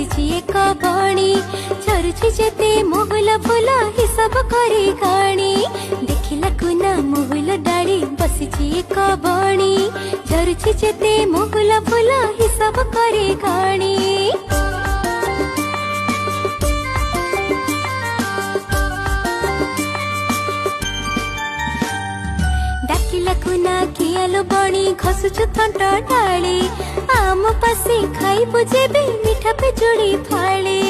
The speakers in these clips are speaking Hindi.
बसिछि एक बणी झरुछि जेते महुल फूल हिसाब करी गाणी देखिला कुना महुल डाली बसिछि एक बणी झरुछि जेते महुल फूल हिसाब करी गाणी डाकिला कुना कियालो बणी घसुछु थंट डाली आम पासी खाइबु जेबे मिठा पिजुड़ी फाली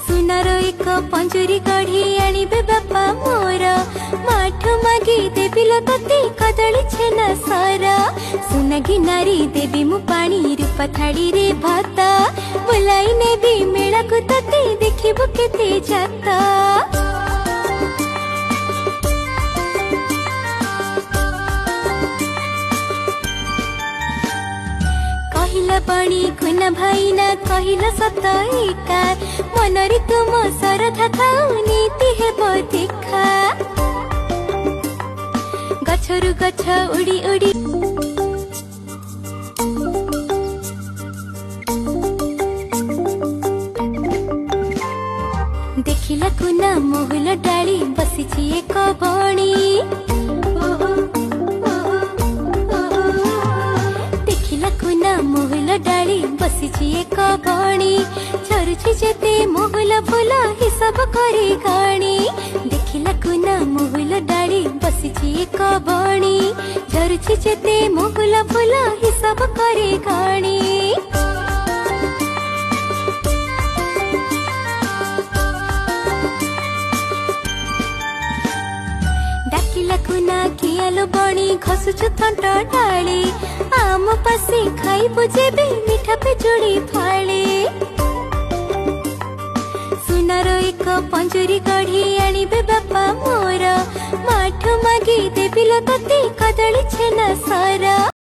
सुनार एक पंजुरी गढ़ी आनिबे बापा मोर माठ मागी देबिलो तते कदली छेना सारा सुनागी नारी देबी मु पानी रूपा थाड़ी रे भाता बुलाई नेबी मेला को तते देखिबु केते जाता कहिला बणी खुना भाईना कहिला सत एकार मनरी तुम सरधा थाउ नीति हेबो देखा गछरु गछ उड़ी उड़ी देखिला कुना महुल डाली बसिछि एक बणी महुल डाली बसिछि एक बणी झरुछि जेते महुल फूल हिसाब करी गाणी देखिला कुना महुल डाली बसिछि एक बणी झरुछि जेते महुल फूल हिसाब करी गाणी डाकिला कुना कियालो बणी घसुछु थंट डाली आम पासी खाइबु जेबे मिठा पिजुड़ी फाली सुनार एक पंजुरी गढ़ी आनिबे बापा मोर माठ मागी देबिलो तते कदली छेना सारा।